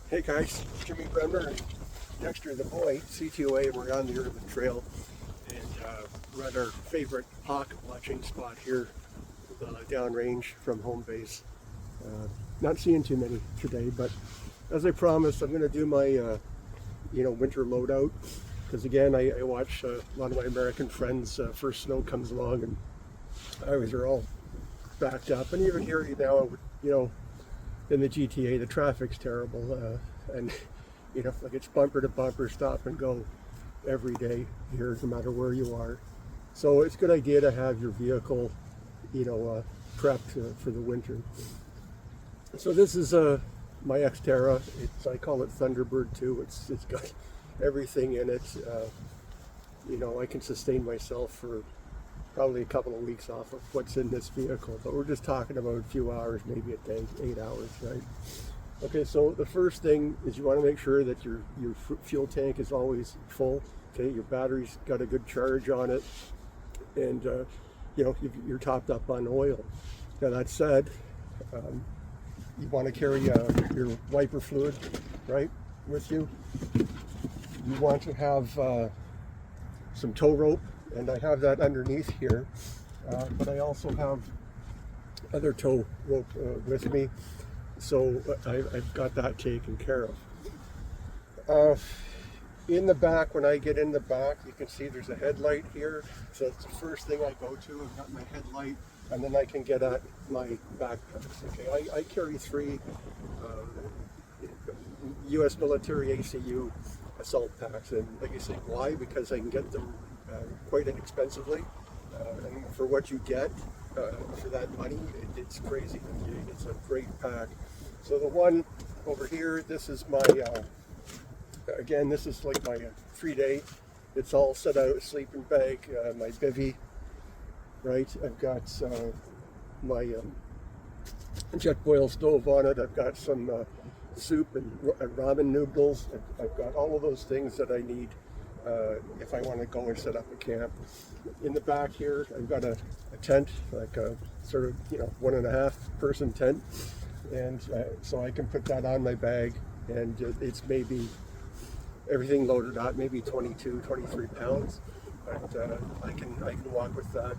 Hey guys, Jimmy Bremner and Dexter the boy, CTOA. We're on the urban trail and we're at our favorite hawk watching spot here downrange from home base. Not seeing too many today, but as I promised, I'm going to do my winter loadout because again, I watch a lot of my American friends. First snow comes along and highways are all backed up, and even here now, in the GTA, the traffic's terrible, and like it's bumper to bumper, stop and go every day here, no matter where you are. So it's a good idea to have your vehicle, prepped for the winter. So this is my Xterra. I call it Thunderbird 2. It's got everything in it. I can sustain myself for probably a couple of weeks off of what's in this vehicle, but we're just talking about a few hours, maybe a day, 8 hours, right? Okay, so the first thing is you want to make sure that your fuel tank is always full. Okay, your battery's got a good charge on it, and you're topped up on oil. Now that said, you want to carry your wiper fluid, right, with you. You want to have some tow rope, and I have that underneath here, but I also have other tow rope with me, so I've got that taken care of. In the back, when I get in the back, you can see there's a headlight here, so it's the first thing I go to. I've got my headlight, and then I can get at my backpacks. Okay, I carry 3 U.S. military ACU assault packs, and like I say, why? Because I can get them quite inexpensively, and for what you get for that money, it's crazy. It's a great pack. So the one over here, this is my again, this is like my 3-day. It's all set out, sleeping bag, my bivvy, right? I've got my jet boil stove on it. I've got some soup and ramen noodles. I've got all of those things that I need if I want to go and set up a camp. In the back here, I've got a tent, like a sort of 1.5 person tent, and so I can put that on my bag, and it's maybe everything loaded up, maybe 22, 23 pounds. But I can walk with that.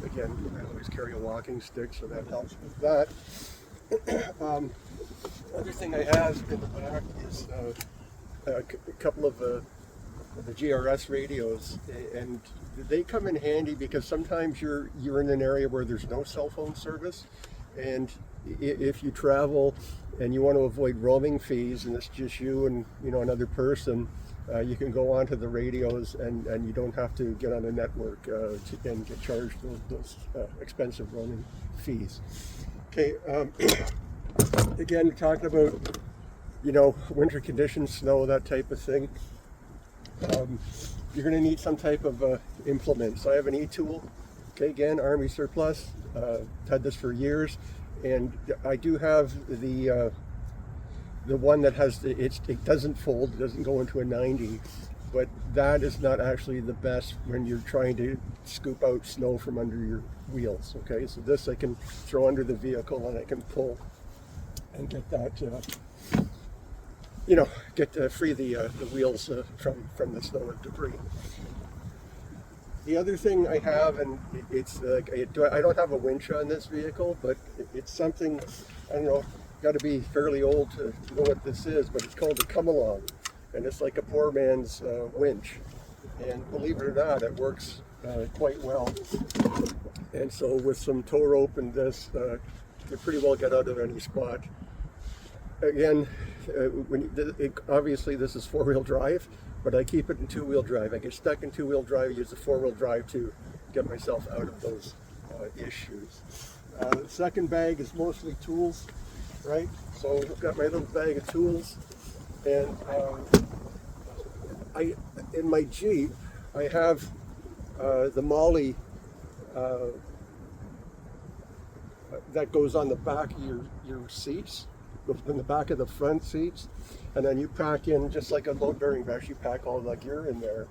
Again, I always carry a walking stick, so that helps with that. Other thing I have in the back is a couple of the GRS radios, and they come in handy because sometimes you're in an area where there's no cell phone service, and if you travel and you want to avoid roaming fees and it's just you and another person, you can go onto the radios and you don't have to get on a network and get charged those expensive roaming fees. Okay, again, talking about winter conditions, snow, that type of thing. You're going to need some type of implement. So I have an e-tool. Okay, again, Army surplus. Had this for years, and I do have the one that has it doesn't fold, it doesn't go into a 90, but that is not actually the best when you're trying to scoop out snow from under your wheels. Okay, so this I can throw under the vehicle and I can pull and get that free the wheels from the snow and debris. The other thing I have, and it's I don't have a winch on this vehicle, but it's something, I don't know, got to be fairly old to know what this is, but it's called a come-along, and it's like a poor man's winch, and believe it or not, it works quite well. And so with some tow rope and this, you pretty well get out of any spot. Again, obviously this is 4-wheel drive, but I keep it in 2-wheel drive. I get stuck in 2-wheel drive, use the 4-wheel drive to get myself out of those issues. The second bag is mostly tools, right? So I've got my little bag of tools, and in my Jeep, I have the Molly that goes on the back of your seats, in the back of the front seats, and then you pack in, just like a load-bearing vest, you pack all the gear in there.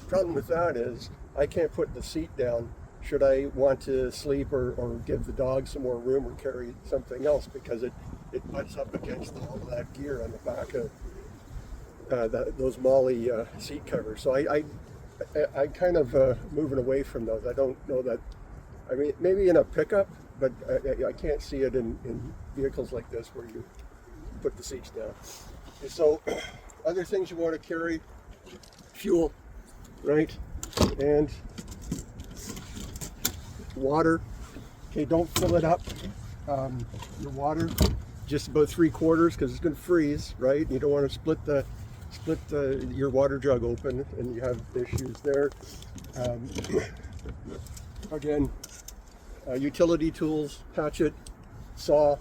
Problem with that is I can't put the seat down should I want to sleep or give the dog some more room or carry something else, because it butts up against all of that gear on the back of those Molly seat covers. So I kind of moving away from those. I don't know that, I mean, maybe in a pickup, but I can't see it in vehicles like this where you put the seats down. And so other things you want to carry, fuel, right? And water. Okay, don't fill it up. Your water, just about 3/4, because it's going to freeze, right? You don't want to split your water jug open, and you have issues there. Again, utility tools, hatchet, saw.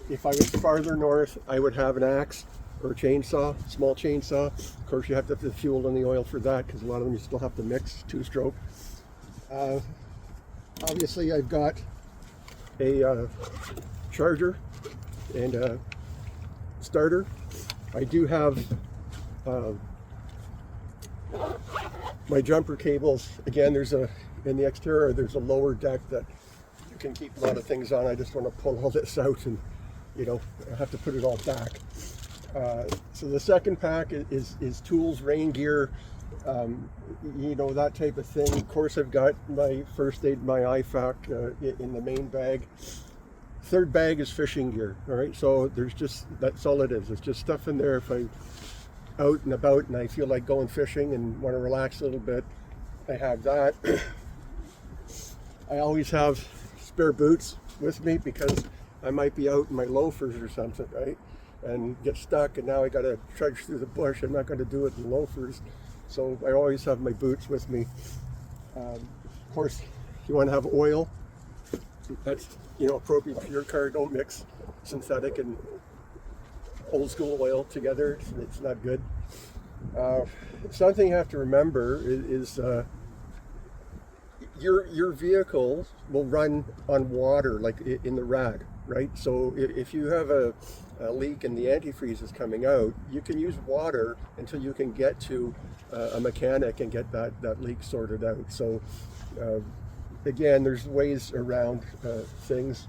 If I was farther north, I would have an axe or a chainsaw, small chainsaw. Of course, you have to have the fuel and the oil for that, because a lot of them you still have to mix, 2-stroke. Obviously, I've got a charger and a starter. I do have my jumper cables. Again, in the exterior, there's a lower deck that you can keep a lot of things on. I just want to pull all this out and, I have to put it all back. So the second pack is tools, rain gear, that type of thing. Of course, I've got my first aid, my IFAC in the main bag. Third bag is fishing gear. All right, so that's all it is. It's just stuff in there if I'm out and about and I feel like going fishing and want to relax a little bit. I have that. I always have spare boots with me because I might be out in my loafers or something, right? And get stuck, and now I got to trudge through the bush. I'm not going to do it in loafers, so I always have my boots with me. Of course, you want to have oil. That's appropriate for your car. Don't mix synthetic and old school oil together. It's not good. Something you have to remember is your vehicle will run on water, like in the rad, right? So if you have a leak and the antifreeze is coming out, you can use water until you can get to a mechanic and get that leak sorted out. So again, there's ways around things.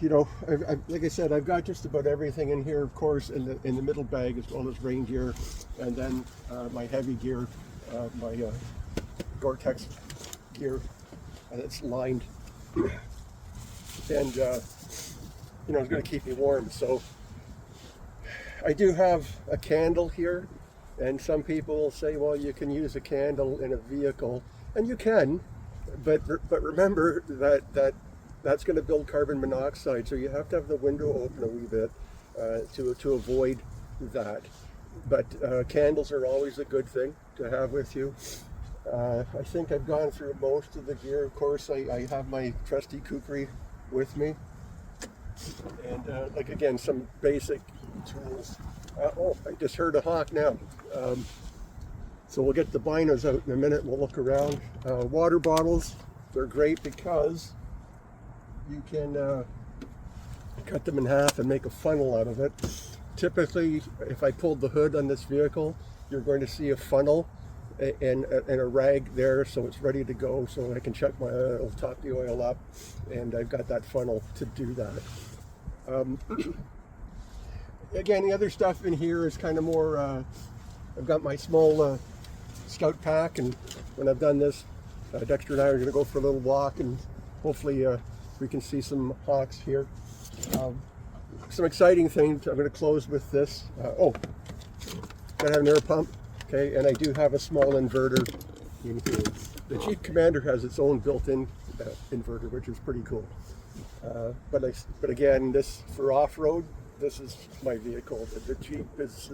Like I said, I've got just about everything in here. Of course, in the middle bag, as well as rain gear, and then my heavy gear, my Gore-Tex gear, and it's lined, and it's going to keep me warm. So I do have a candle here, and some people will say, well, you can use a candle in a vehicle, and you can, but remember that's going to build carbon monoxide, so you have to have the window open a wee bit to avoid that. But candles are always a good thing to have with you. I think I've gone through most of the gear. Of course, I have my trusty kukri with me, and again, some basic tools. I just heard a hawk now. So we'll get the binos out in a minute. We'll look around. Water bottles, they're great because you can cut them in half and make a funnel out of it. Typically, if I pulled the hood on this vehicle, you're going to see a funnel and a rag there, so it's ready to go, so I can check my oil, top the oil up, and I've got that funnel to do that. Again, the other stuff in here is kind of more, I've got my small scout pack, and when I've done this, Dexter and I are going to go for a little walk, and hopefully we can see some hawks here. Some exciting things. I'm going to close with this. Gotta have an air pump, okay, and I do have a small inverter in here. The Jeep Commander has its own built-in inverter, which is pretty cool. But again, this for off-road, this is my vehicle. The Jeep is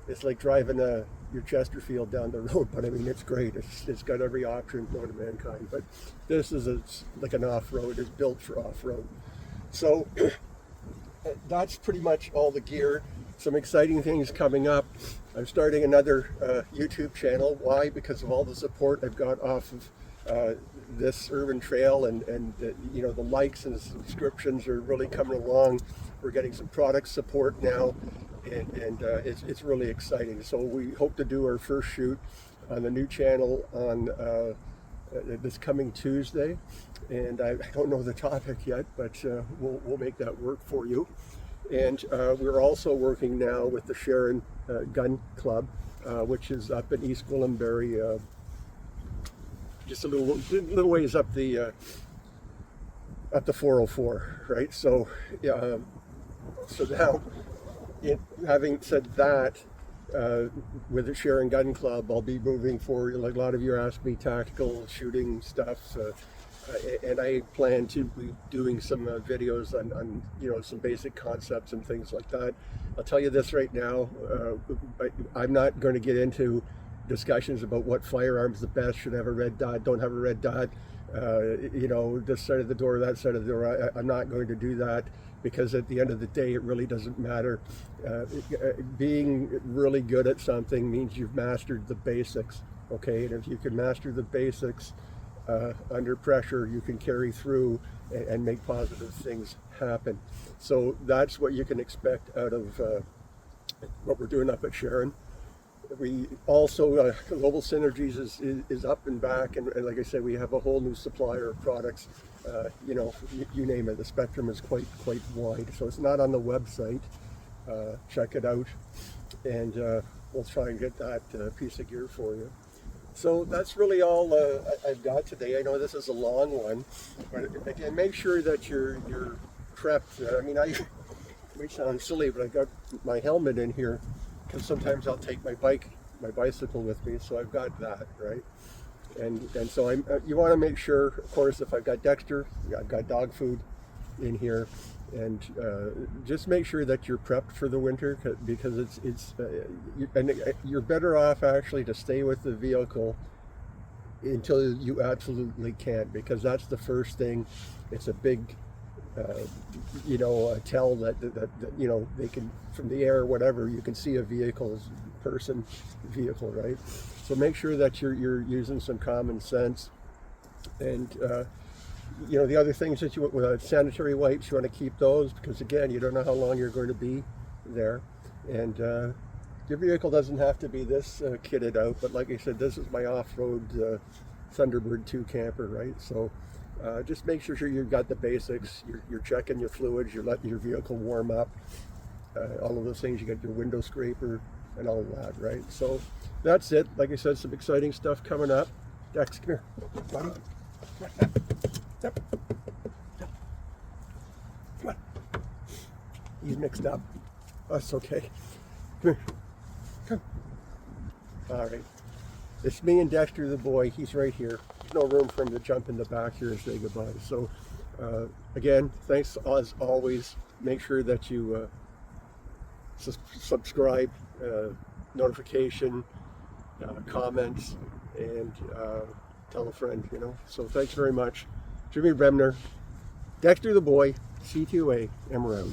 it's like driving your Chesterfield down the road, but I mean, it's great. It's got every option known to mankind. But this is like an off-road. It's built for off-road. So that's pretty much all the gear. Some exciting things coming up. I'm starting another YouTube channel. Why? Because of all the support I've got off of this urban trail, and the likes and the subscriptions are really coming along. We're getting some product support now, and it's really exciting. So we hope to do our first shoot on the new channel on this coming Tuesday, and I don't know the topic yet, but we'll make that work for you. And we're also working now with the Sharon Gun Club, which is up in East Gwillimbury, just a little ways up the 404, right? So now, having said that, with the Sharon Gun Club, I'll be moving forward. Like a lot of you asked me, tactical shooting stuff, and I plan to be doing some videos on some basic concepts and things like that. I'll tell you this right now, I'm not going to get into discussions about what firearm's the best, should have a red dot, don't have a red dot, this side of the door, that side of the door. I'm not going to do that, because at the end of the day, it really doesn't matter. Being really good at something means you've mastered the basics, okay? And if you can master the basics under pressure, you can carry through and make positive things happen. So that's what you can expect out of what we're doing up at Sharon. We also, Global Synergies is up and back, and like I said, we have a whole new supplier of products. You name it, the spectrum is quite wide. So it's not on the website. Check it out, and we'll try and get that piece of gear for you. So that's really all I've got today. I know this is a long one, but again, make sure that you're prepped. I mean, I may sound silly, but I got my helmet in here, because sometimes I'll take my bicycle with me, so I've got that, right? And so you want to make sure, of course, if I've got Dexter, I've got dog food in here, and just make sure that you're prepped for the winter, because you're better off actually to stay with the vehicle until you absolutely can't, because that's the first thing. It's a big tell that they can, from the air, whatever, you can see a vehicle as person vehicle, right? So make sure that you're using some common sense. And the other things that with sanitary wipes, you want to keep those, because again, you don't know how long you're going to be there. And your vehicle doesn't have to be this kitted out, but like I said, this is my off-road Thunderbird 2 camper, right? So just make sure you've got the basics. You're checking your fluids, you're letting your vehicle warm up, all of those things. You got your window scraper and all of that, right? So that's it. Like I said, some exciting stuff coming up. Dex, come here, buddy. Yep. Come on. He's mixed up. That's okay. Come here. Come. All right. It's me and Dexter the boy. He's right here. There's no room for him to jump in the back here and say goodbye. So again, thanks as always. Make sure that you subscribe, notification, comments, and tell a friend, So thanks very much. Jimmy Bremner, Dexter the boy, CTOA, and we're out.